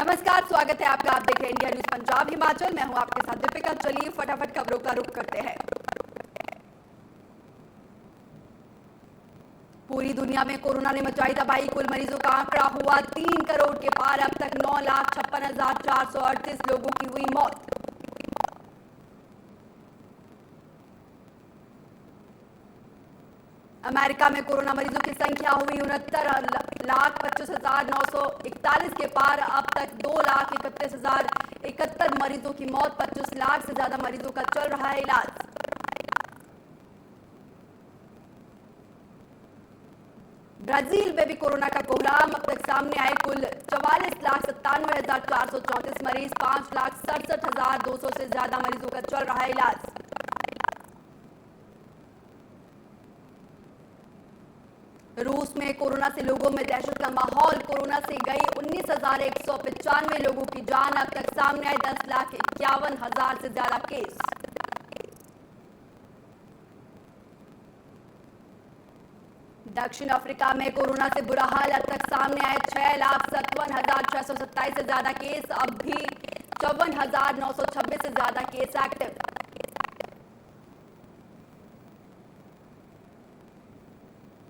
नमस्कार, स्वागत है आपका। आप देख रहे हैं इंडिया न्यूज पंजाब हिमाचल। मैं हूं आपके साथ दीपिका। चलिए फटाफट खबरों का रुख करते हैं। पूरी दुनिया में कोरोना ने मचाई तबाही। कुल मरीजों का आंकड़ा हुआ 3 करोड़ के पार। अब तक 9,56,438 लोगों की हुई मौत। अमेरिका में कोरोना मरीजों की संख्या हुई 69,25,941 के पार। अब तक 2,31,071 मरीजों की मौत। 25 लाख से ज्यादा मरीजों का चल रहा है इलाज। ब्राजील में भी कोरोना का कोहराम। अब तक सामने आए कुल 44,97,434 मरीज। 5,67,200 से ज्यादा मरीजों का चल रहा है इलाज। रूस में कोरोना से लोगों में दहशत का माहौल। कोरोना से गई 19,195 लोगों की जान। अब तक सामने आए 10,51,000 से ज्यादा केस। दक्षिण अफ्रीका में कोरोना से बुरा हाल। अब तक सामने आए 6,57,627 से ज्यादा केस। अब भी 54,926 से ज्यादा केस एक्टिव।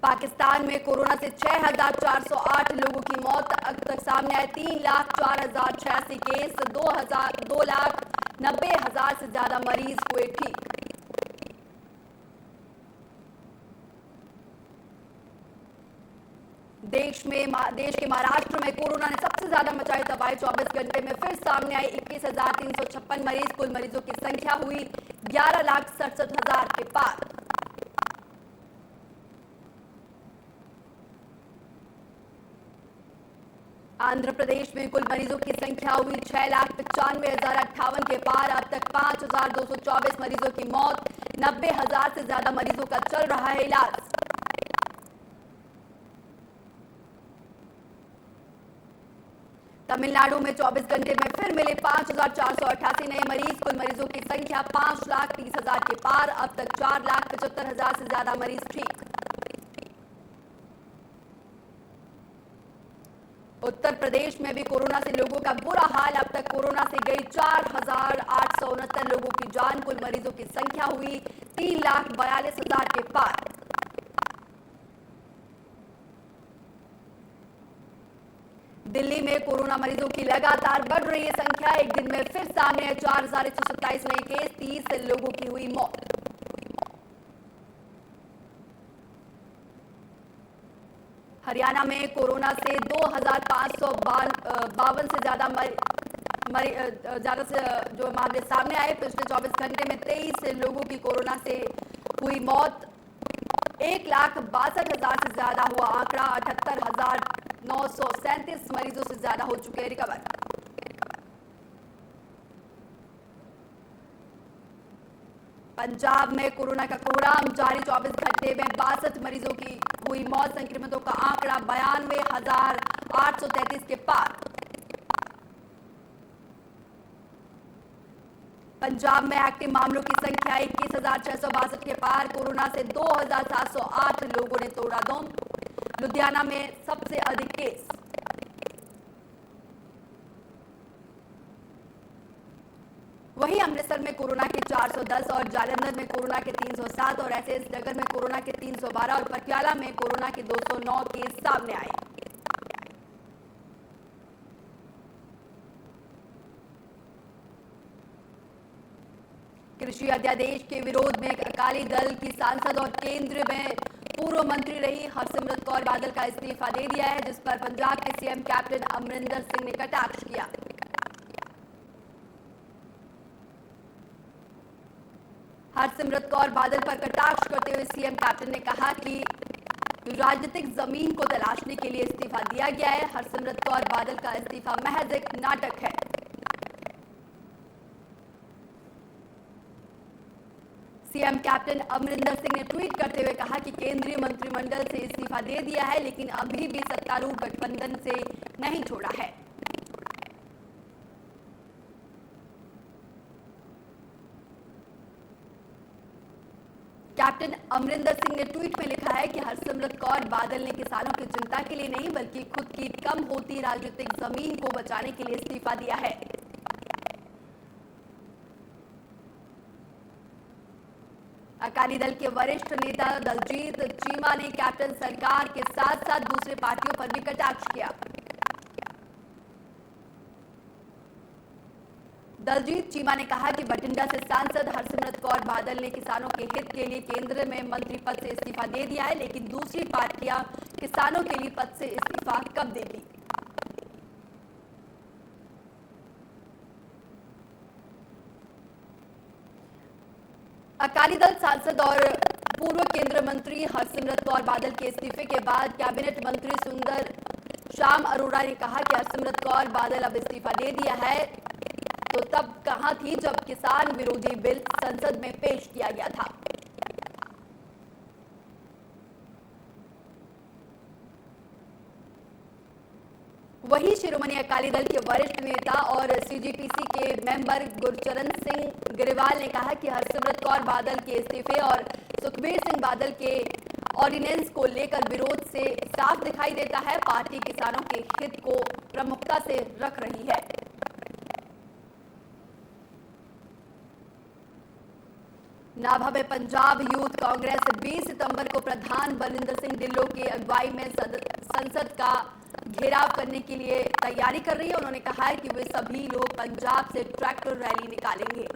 पाकिस्तान में कोरोना से 6,408 लोगों की मौत। अब तक सामने आए 3,04,086 केस। 2,90,000 से ज्यादा मरीज हुए ठीक। देश के महाराष्ट्र में कोरोना ने सबसे ज्यादा मचाई तबाही। 24 घंटे में फिर सामने आए 21,356 मरीज। कुल मरीजों की संख्या हुई 11,67,000 के पार। आंध्र प्रदेश में कुल मरीजों की संख्या हुई 6,95,058 के पार। अब तक 5,224 मरीजों की मौत। 90,000 से ज्यादा मरीजों का चल रहा है इलाज। तमिलनाडु में 24 घंटे में फिर मिले 5,488 नए मरीज। कुल मरीजों की संख्या 5,30,000 के पार। अब तक 4,75,000 से ज्यादा मरीज ठीक। उत्तर प्रदेश में भी कोरोना से लोगों का बुरा हाल। अब तक कोरोना से गई 4,869 लोगों की जान। कुल मरीजों की संख्या हुई 3,42,000 के पार। दिल्ली में कोरोना मरीजों की लगातार बढ़ रही है संख्या। एक दिन में फिर सामने 4,127 नए केस। 30 लोगों की हुई मौत। हरियाणा में कोरोना से 2,552 से ज्यादा से जो मामले सामने आए। पिछले 24 घंटे में 23 लोगों की कोरोना से हुई मौत। 1,62,000 से ज्यादा हुआ आंकड़ा। 78,937 मरीजों से ज्यादा हो चुके हैं रिकवर। पंजाब में कोरोना का कोहराम जारी। 24 घंटे में 62 मरीजों की हुई मौत। संक्रमितों का आंकड़ा 92,833 के पार। पंजाब में एक्टिव मामलों की संख्या 21,662 के पार। कोरोना से 2,708 लोगों ने तोड़ा दम। लुधियाना में सबसे अधिक केस। वहीं अमृतसर में कोरोना के 410 और जालंधर में कोरोना के 307 और एसएस नगर में कोरोना के 312 और पटियाला में कोरोना के 209 केस सामने आए। कृषि अध्यादेश के विरोध में अकाली दल की सांसद और केंद्र में पूर्व मंत्री रही हरसिमरत कौर बादल का इस्तीफा दे दिया है, जिस पर पंजाब के सीएम कैप्टन अमरिंदर सिंह ने कटाक्ष किया। हरसिमरत कौर बादल पर कटाक्ष करते हुए सीएम कैप्टन ने कहा कि राजनीतिक जमीन को तलाशने के लिए इस्तीफा दिया गया है। हरसिमरत कौर बादल का इस्तीफा महज एक नाटक है। सीएम कैप्टन अमरिंदर सिंह ने ट्वीट करते हुए कहा कि केंद्रीय मंत्रिमंडल से इस्तीफा दे दिया है, लेकिन अभी भी सत्तारूढ़ गठबंधन से नहीं छोड़ा है। कैप्टन अमरिंदर सिंह ने ट्वीट में लिखा है कि हरसिमरत कौर बादल ने किसानों की चिंता के लिए नहीं बल्कि खुद की कम होती राजनीतिक जमीन को बचाने के लिए इस्तीफा दिया है। अकाली दल के वरिष्ठ नेता दलजीत चीमा ने कैप्टन सरकार के साथ साथ दूसरे पार्टियों पर भी कटाक्ष किया। दलजीत चीमा ने कहा कि बठिंडा से सांसद हरसिमरत कौर बादल ने किसानों के हित के लिए केंद्र में मंत्री पद से इस्तीफा दे दिया है, लेकिन दूसरी पार्टियां किसानों के लिए पद से इस्तीफा कब देगी। अकाली दल सांसद और पूर्व केंद्रीय मंत्री हरसिमरत कौर बादल के इस्तीफे के बाद कैबिनेट मंत्री सुंदर श्याम अरोड़ा ने कहा कि हरसिमरत कौर बादल अब इस्तीफा दे दिया है, तो तब कहां थी जब किसान विरोधी बिल संसद में पेश किया गया था। वहीं शिरोमणि अकाली दल के वरिष्ठ नेता और सीजीपीसी के मेंबर गुरचरण सिंह ग्रेवाल ने कहा कि हरसिमरत कौर बादल के इस्तीफे और सुखबीर सिंह बादल के ऑर्डिनेंस को लेकर विरोध से साफ दिखाई देता है, पार्टी किसानों के हित को प्रमुखता से रख रही है। नाभा में पंजाब यूथ कांग्रेस 20 सितंबर को प्रधान बलविंदर सिंह ढिल्लों की अगुवाई में संसद का घेराव करने के लिए तैयारी कर रही है। उन्होंने कहा है कि वे सभी लोग पंजाब से ट्रैक्टर रैली निकालेंगे।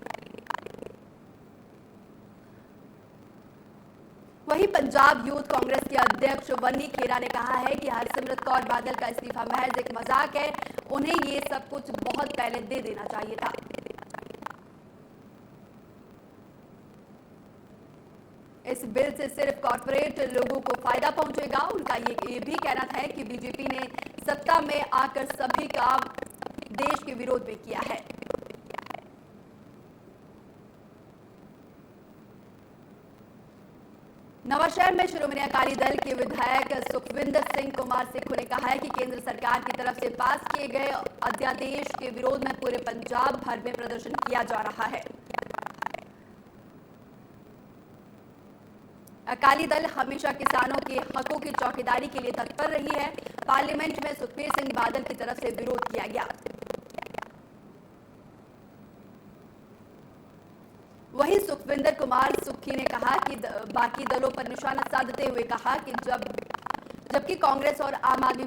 वहीं पंजाब यूथ कांग्रेस के अध्यक्ष वन्नी खेरा ने कहा है कि हरसिमरत कौर बादल का इस्तीफा महज एक मजाक है, उन्हें ये सब कुछ बहुत पहले दे देना चाहिए था। इस बिल से सिर्फ कॉर्पोरेट लोगों को फायदा पहुंचेगा। उनका ये भी कहना है कि बीजेपी ने सत्ता में आकर सभी काम देश के विरोध में किया है। नवाशहर में शिरोमणि अकाली दल के विधायक सुखविंदर सिंह कुमार सिक्खू ने कहा है कि केंद्र सरकार की तरफ से पास किए गए अध्यादेश के विरोध में पूरे पंजाब भर में प्रदर्शन किया जा रहा है। अकाली दल हमेशा किसानों के हकों की चौकीदारी के लिए तत्पर रही है। पार्लियामेंट में सुखबीर सिंह बादल की तरफ से विरोध किया गया। वहीं सुखविंदर कुमार सुक्खी ने कहा कि बाकी दलों पर निशाना साधते हुए कहा कि जबकि कांग्रेस और आम आदमी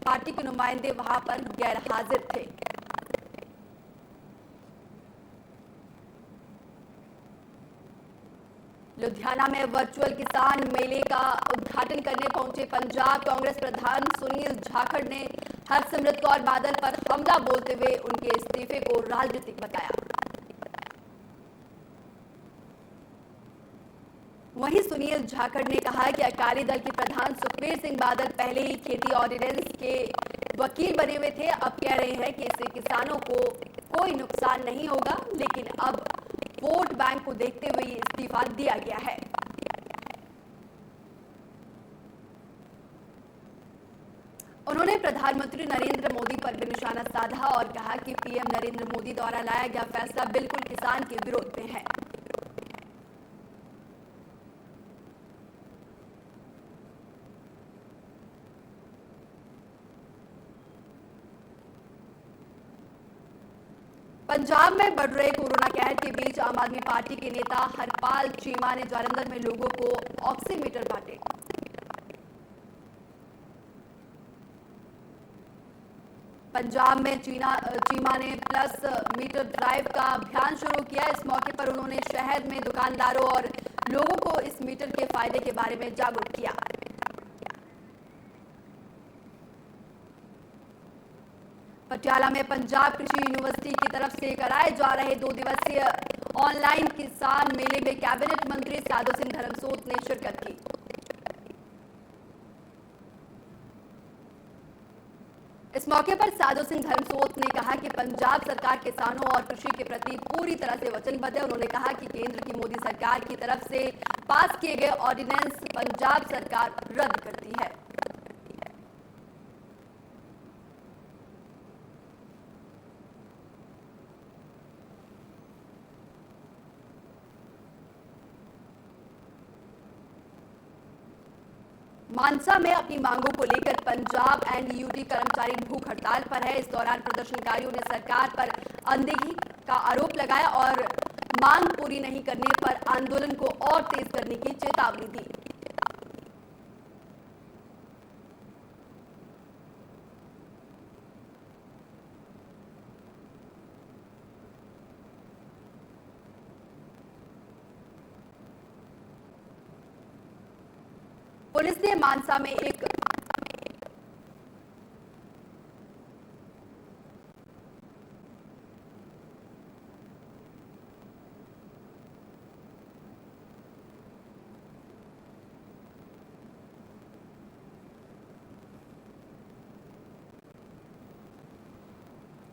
पार्टी के नुमाइंदे वहां पर गैर हाजिर थे। लुधियाना में वर्चुअल किसान मेले का उद्घाटन करने पहुंचे पंजाब कांग्रेस प्रधान सुनील जाखड़ ने हरसिमरत कौर बादल पर हमला बोलते हुए उनके इस्तीफे को राजनीतिक बताया। वहीं सुनील जाखड़ ने कहा कि अकाली दल के प्रधान सुखबीर सिंह बादल पहले ही खेती ऑर्डिनेंस के वकील बने हुए थे, अब कह रहे हैं कि इससे किसानों को कोई नुकसान नहीं होगा, लेकिन अब वोट बैंक को देखते हुए ये इस्तीफा दिया गया है। उन्होंने प्रधानमंत्री नरेंद्र मोदी पर भी निशाना साधा और कहा कि पीएम नरेंद्र मोदी द्वारा लाया गया फैसला बिल्कुल किसान के विरोध में है। पंजाब में बढ़ रहे कोरोना कहर के बीच आम आदमी पार्टी के नेता हरपाल चीमा ने जालंधर में लोगों को ऑक्सीमीटर बांटे। पंजाब में चीमा ने प्लस मीटर ड्राइव का अभियान शुरू किया। इस मौके पर उन्होंने शहर में दुकानदारों और लोगों को इस मीटर के फायदे के बारे में जागरूक किया। पटियाला में पंजाब कृषि यूनिवर्सिटी की तरफ से कराए जा रहे 2 दिवसीय ऑनलाइन किसान मेले में कैबिनेट मंत्री साधु सिंह धर्मसोत ने शिरकत की। इस मौके पर साधु सिंह धर्मसोत ने कहा कि पंजाब सरकार किसानों और कृषि के प्रति पूरी तरह से वचनबद्ध है। उन्होंने कहा कि केंद्र की मोदी सरकार की तरफ से पास किए गए ऑर्डिनेंस पंजाब सरकार रद्द करती है। मानसा में अपनी मांगों को लेकर पंजाब एनईयूटी कर्मचारी भूख हड़ताल पर है। इस दौरान प्रदर्शनकारियों ने सरकार पर अनदेखी का आरोप लगाया और मांग पूरी नहीं करने पर आंदोलन को और तेज करने की चेतावनी दी। पुलिस ने मानसा में एक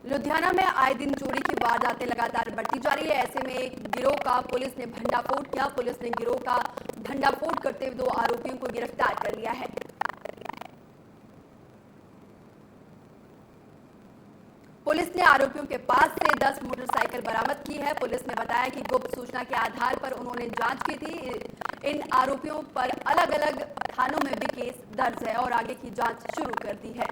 लुधियाना में आए दिन चोरी की वारदातें लगातार बढ़ती जा रही है। ऐसे में एक गिरोह का पुलिस ने भंडाफोड़ किया। पुलिस ने गिरोह का भंडाफोड़ करते हुए 2 आरोपियों को गिरफ्तार कर लिया है। पुलिस ने आरोपियों के पास से 10 मोटरसाइकिल बरामद की है। पुलिस ने बताया कि गुप्त सूचना के आधार पर उन्होंने जांच की थी। इन आरोपियों पर अलग अलग थानों में भी केस दर्ज है और आगे की जांच शुरू कर दी है।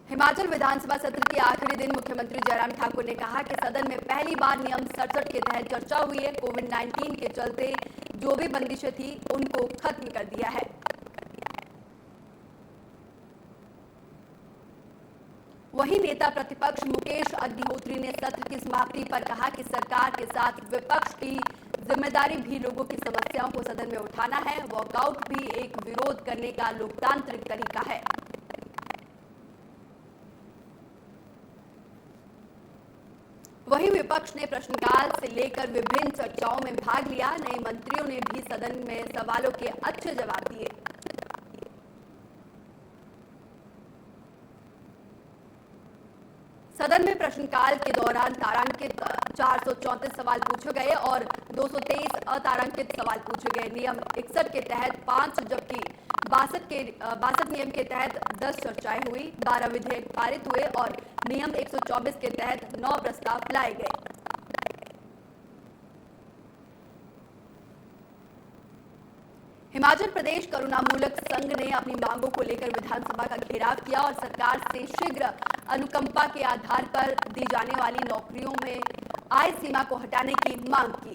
हिमाचल विधानसभा सत्र के आखिरी दिन मुख्यमंत्री जयराम ठाकुर ने कहा कि सदन में पहली बार नियम 67 के तहत चर्चा हुई है। कोविड-19 के चलते जो भी बंदिशें थी उनको खत्म कर दिया है। वहीं नेता प्रतिपक्ष मुकेश अग्निहोत्री ने सत्र की समाप्ति पर कहा कि सरकार के साथ विपक्ष की जिम्मेदारी भी लोगों की समस्याओं को सदन में उठाना है। वॉकआउट भी एक विरोध करने का लोकतांत्रिक तरीका है। वहीं विपक्ष ने प्रश्नकाल से लेकर विभिन्न चर्चाओं में भाग लिया। नए मंत्रियों ने भी सदन में सवालों के अच्छे जवाब दिए। सदन में प्रश्नकाल के दौरान तारांकित 434 सवाल पूछे गए और 223 अतारांकित सवाल पूछे गए। नियम 61 के तहत 5 जबकि 62 नियम के तहत 10 चर्चाएं हुई। 12 विधेयक पारित हुए और नियम 124 के तहत 9 प्रस्ताव लाए गए। हिमाचल प्रदेश करुणामूलक संघ ने अपनी मांगों को लेकर विधानसभा का घेराव किया और सरकार से शीघ्र अनुकंपा के आधार पर दी जाने वाली नौकरियों में आय सीमा को हटाने की मांग की।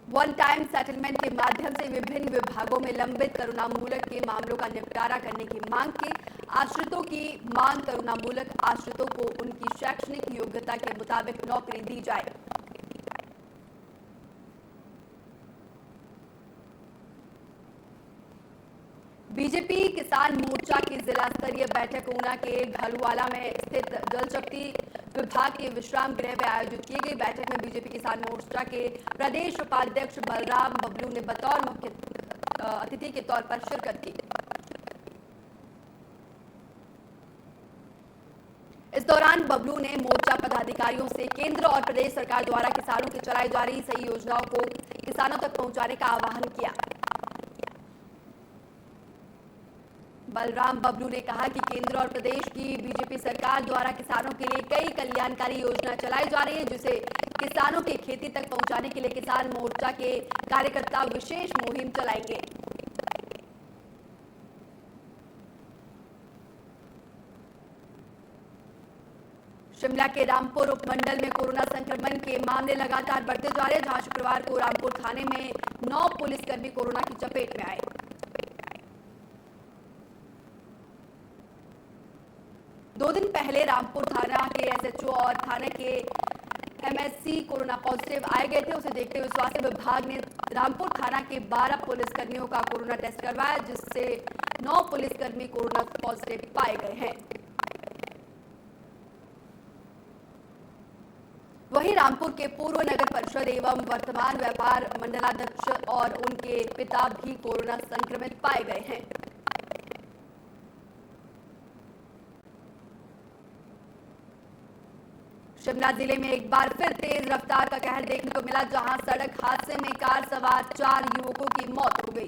वन टाइम सेटलमेंट के माध्यम से विभिन्न विभागों में लंबित करुणामूलक के मामलों का निपटारा करने की मांग की। आश्रितों की मांग करुणामूलक आश्रितों को उनकी शैक्षणिक योग्यता के मुताबिक नौकरी दी जाए। बीजेपी किसान मोर्चा की जिला स्तरीय बैठक ऊना के घलुवाला में स्थित जल शक्ति विभाग के विश्राम गृह में आयोजित की गई। बैठक में बीजेपी किसान मोर्चा के प्रदेश उपाध्यक्ष बलराम बबलू ने बतौर मुख्य अतिथि के तौर पर शिरकत की। इस दौरान बबलू ने मोर्चा पदाधिकारियों से केंद्र और प्रदेश सरकार द्वारा किसानों की चलाई जा रही सही योजनाओं को किसानों तक पहुंचाने का आह्वान किया। बलराम बबलू ने कहा कि केंद्र और प्रदेश की बीजेपी सरकार द्वारा किसानों के लिए कई कल्याणकारी योजना चलाई जा रही है, जिसे किसानों की खेती तक पहुंचाने के लिए किसान मोर्चा के कार्यकर्ता विशेष मुहिम चलाएंगे। शिमला के रामपुर उपमंडल में कोरोना संक्रमण के मामले लगातार बढ़ते जा रहे हैं, जहां शुक्रवार को रामपुर थाने में 9 पुलिसकर्मी कोरोना की चपेट में आए। दो दिन पहले रामपुर थाना के एसएचओ और थाने के एमएससी कोरोना पॉजिटिव आए गए थे। उसे देखते हुए स्वास्थ्य विभाग ने रामपुर थाना के 12 पुलिसकर्मियों का कोरोना टेस्ट करवाया, जिससे 9 पुलिसकर्मी कोरोना पॉजिटिव पाए गए हैं। वहीं रामपुर के पूर्व नगर परिषद एवं वर्तमान व्यापार मंडलाध्यक्ष और उनके पिता भी कोरोना संक्रमित पाए गए हैं। शिमला जिले में एक बार फिर तेज रफ्तार का कहर देखने को मिला, जहां सड़क हादसे में कार सवार 4 युवकों की मौत हो गई।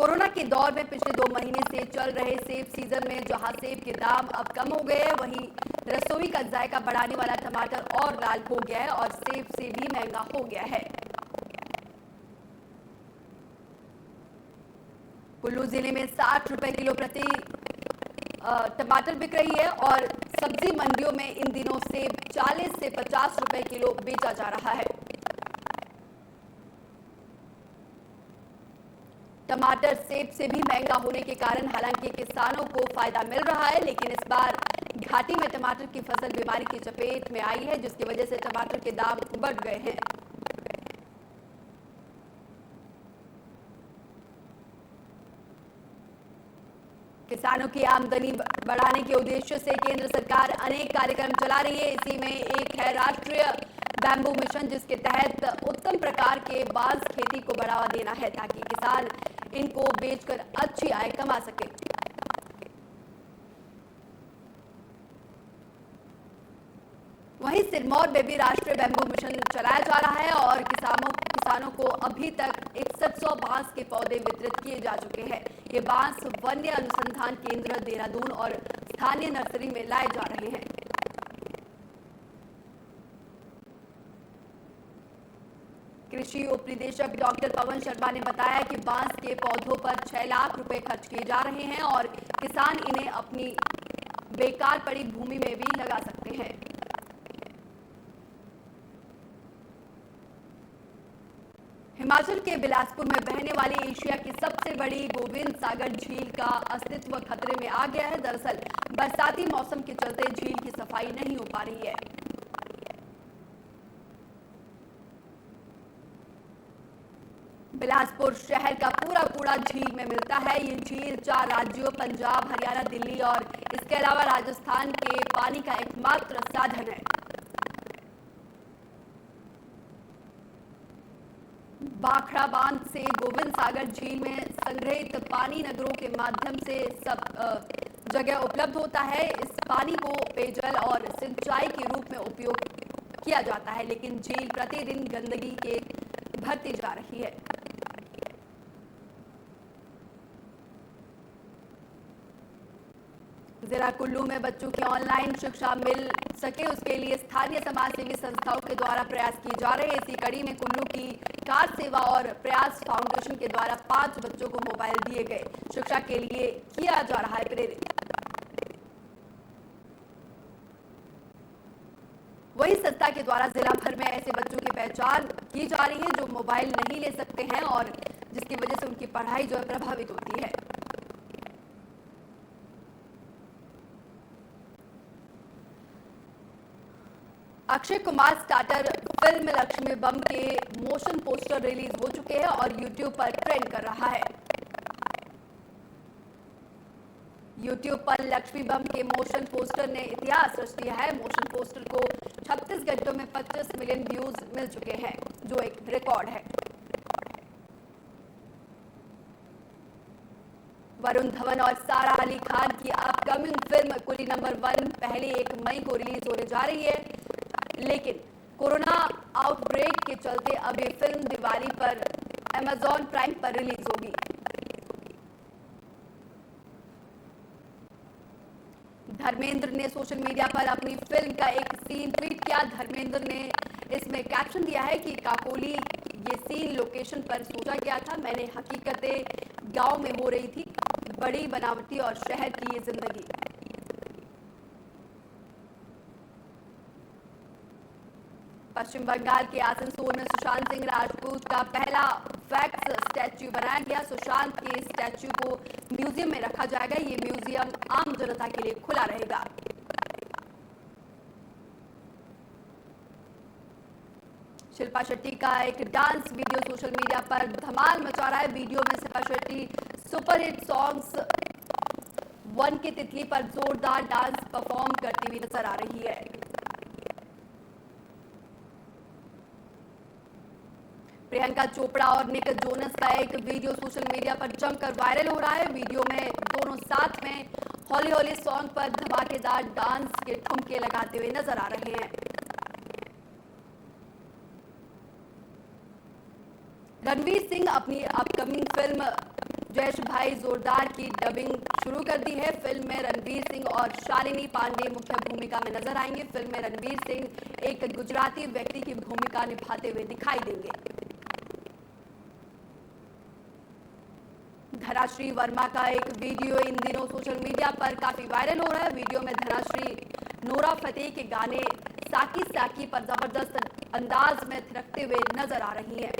कोरोना के दौर में पिछले 2 महीने से चल रहे सेब सीजन में जहां सेब के दाम अब कम हो गए हैं, वहीं रसोई का जायका बढ़ाने वाला टमाटर और लाल हो गया है और सेब से भी महंगा हो गया है। कुल्लू जिले में 60 रुपए किलो प्रति टमाटर बिक रही है और सब्जी मंडियों में इन दिनों सेब 40 से 50 रुपए किलो बेचा जा रहा है। टमाटर सेब से भी महंगा होने के कारण हालांकि किसानों को फायदा मिल रहा है, लेकिन इस बार घाटी में टमाटर की फसल बीमारी की चपेट में आई है, जिसकी वजह से टमाटर के दाम बढ़ गए हैं। किसानों की आमदनी बढ़ाने के उद्देश्य से केंद्र सरकार अनेक कार्यक्रम चला रही है। इसी में एक है राष्ट्रीय बैम्बू मिशन, जिसके तहत उत्तम प्रकार के बांस खेती को बढ़ावा देना है ताकि किसान इनको बेचकर अच्छी आय कमा सके। वहीं सिरमौर में भी राष्ट्रीय बैम्बू मिशन चलाया जा रहा है और किसानों को अभी तक 6100 बांस के पौधे वितरित किए जा चुके हैं। ये बांस वन्य अनुसंधान केंद्र देहरादून और स्थानीय नर्सरी में लाए जा रहे हैं। कृषि उप निदेशक डॉक्टर पवन शर्मा ने बताया कि बांस के पौधों पर 6 लाख रुपए खर्च किए जा रहे हैं और किसान इन्हें अपनी बेकार पड़ी भूमि में भी लगा सकते हैं। हिमाचल के बिलासपुर में बहने वाली एशिया की सबसे बड़ी गोविंद सागर झील का अस्तित्व खतरे में आ गया है। दरअसल बरसाती मौसम के चलते झील की सफाई नहीं हो पा रही है। बिलासपुर शहर का पूरा कूड़ा झील में मिलता है। ये झील 4 राज्यों पंजाब, हरियाणा, दिल्ली और इसके अलावा राजस्थान के पानी का एकमात्र साधन है। बाखड़ा बांध से गोविंद सागर झील में संग्रहित पानी नगरों के माध्यम से सब जगह उपलब्ध होता है। इस पानी को पेयजल और सिंचाई के रूप में उपयोग किया जाता है, लेकिन झील प्रतिदिन गंदगी के भरती जा रही है। जिला कुल्लू में बच्चों की ऑनलाइन शिक्षा मिल सके, उसके लिए स्थानीय समाज सेवी संस्थाओं के द्वारा प्रयास किए जा रहे हैं। इसी कड़ी में कुल्लू की कार सेवा और प्रयास फाउंडेशन के द्वारा 5 बच्चों को मोबाइल दिए गए। शिक्षा के लिए किया जा रहा है प्रेरित। वही संस्था के द्वारा जिला भर में ऐसे बच्चों की पहचान की जा रही है जो मोबाइल नहीं ले सकते हैं और जिसकी वजह से उनकी पढ़ाई जो है प्रभावित होती है। अक्षय कुमार स्टार्टर फिल्म लक्ष्मी बम के मोशन पोस्टर रिलीज हो चुके हैं और YouTube पर ट्रेंड कर रहा है। YouTube पर लक्ष्मी बम के मोशन पोस्टर ने इतिहास रच दिया है। मोशन पोस्टर को 36 घंटों में 25 मिलियन व्यूज मिल चुके हैं, जो एक रिकॉर्ड है। वरुण धवन और सारा अली खान की अपकमिंग फिल्म कुली नंबर 1 पहले 1 मई को रिलीज होने जा रही है, लेकिन कोरोना आउटब्रेक के चलते अब ये फिल्म दिवाली पर Amazon प्राइम पर रिलीज होगी। धर्मेंद्र ने सोशल मीडिया पर अपनी फिल्म का एक सीन ट्वीट किया। धर्मेंद्र ने इसमें कैप्शन दिया है कि काकोली ये सीन लोकेशन पर सोचा गया था। मैंने हकीकतें गांव में हो रही थी, बड़ी बनावटी और शहर की ये जिंदगी। पश्चिम बंगाल के आसनसोल में सुशांत सिंह राजपूत का पहला वैक्स स्टैच्यू बनाया गया। सुशांत के स्टैच्यू को म्यूजियम में रखा जाएगा। ये म्यूजियम आम जनता के लिए खुला रहेगा। शिल्पा शेट्टी का एक डांस वीडियो सोशल मीडिया पर धमाल मचा रहा है। वीडियो में शिल्पा शेट्टी सुपरहिट सॉन्ग्स 1 की तितली पर जोरदार डांस परफॉर्म करती हुई नजर आ रही है। प्रियंका चोपड़ा और निक जोनस का एक वीडियो सोशल मीडिया पर जमकर वायरल हो रहा है। वीडियो में दोनों साथ में हौली हौली सॉन्ग पर धमाकेदार डांस के ठुमके लगाते हुए नजर आ रहे हैं। रणवीर सिंह अपनी अपकमिंग फिल्म जयेश भाई जोरदार की डबिंग शुरू कर दी है। फिल्म में रणवीर सिंह और शालिनी पांडे मुख्य भूमिका में नजर आएंगे। फिल्म में रणवीर सिंह एक गुजराती व्यक्ति की भूमिका निभाते हुए दिखाई देंगे। धनाश्री वर्मा का एक वीडियो इन दिनों सोशल मीडिया पर काफी वायरल हो रहा है। वीडियो में धनाश्री नोरा फतेही के गाने साकी साकी पर जबरदस्त अंदाज में थिरकते हुए नजर आ रही हैं।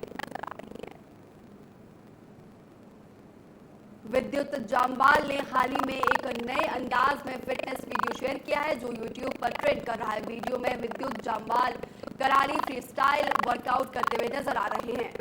विद्युत जामवाल ने हाल ही में एक नए अंदाज में फिटनेस वीडियो शेयर किया है जो यूट्यूब पर ट्रेंड कर रहा है। वीडियो में विद्युत जामवाल करारी फ्री स्टाइल वर्कआउट करते हुए नजर आ रहे हैं।